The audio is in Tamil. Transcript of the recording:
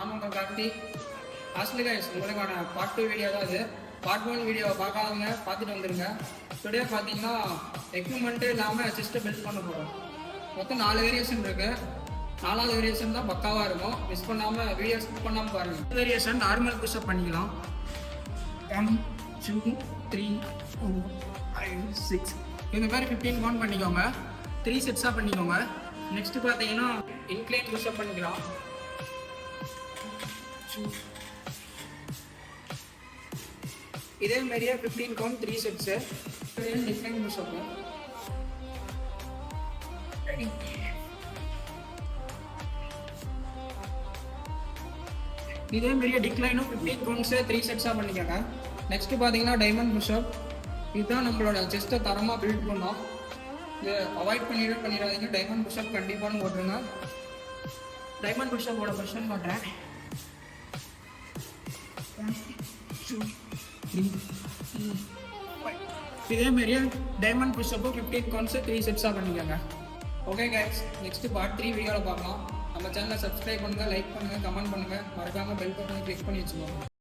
நான் உங்கள் கார்த்தி. ஆக்சுவலி கைஸ் உங்களுக்கான பார்ட் 2 வீடியோ தான் அது. பார்ட் 1 வீடியோவை பார்க்காதவங்க பார்த்துட்டு வந்துடுங்க. டுடே பார்த்தீங்கன்னா எக்யூப்மெண்ட்டு இல்லாமல் செஸ்ட்டை பில்ட் பண்ண போகிறோம். மொத்தம் 4 வேரியேஷன் இருக்குது. 4வது வேரியேஷன் தான் பக்காவாக இருக்கும். மிஸ் பண்ணாமல் வீடியோ ஸ்கிப் பண்ணாமல் பாருங்கள். வேரியேஷன் நார்மல் புஷ்அப் பண்ணிக்கலாம். 1 2 3 4 5 6 இந்த மாதிரி 15 கவுண்ட் பண்ணிக்கோங்க. 3 செட்ஸாக பண்ணிக்கோங்க. நெக்ஸ்ட் பார்த்தீங்கன்னா இன்க்ளைன் புஷ்அப் பண்ணிக்கலாம். இதே மாதிரியே 15 கவுண்ட் 3 செட்ஸு. டிக்ளைன் புஷ்அப் இதே மாதிரியே டிக்ளைனும் 15 கவுண்ட்ஸு 3 செட்ஸாக பண்ணிக்கோங்க. நெக்ஸ்ட்டு பார்த்தீங்கன்னா டைமண்ட் புஷ்அப். இதுதான் நம்மளோட செஸ்ட்டை தரமாக பில்ட் பண்ணோம். இது அவாய்ட் பண்ணிடாதீங்க. டைமண்ட் புஷ்அப் கண்டிப்பாக போட்டுருங்க. டைமண்ட் புஷ்அப்போட பொசிஷன் பண்ணுறேன். 1 2 3 4 5 இதே மாதிரியே டைமண்ட் புஷ்அப்பு 15 கவுண்ட்ஸு 3 செட்ஸாக பண்ணிக்கோங்க. ஓகே கைஸ், நெக்ஸ்ட்டு பார்ட் 3 வீடியோவில் பார்க்கலாம். நம்ம சேனலை சப்ஸ்கிரைப் பண்ணுங்கள், லைக் பண்ணுங்கள், கமெண்ட் பண்ணுங்கள், மறக்காமல் பெல் பட்டனை கிளிக் பண்ணி வச்சுக்கோங்க.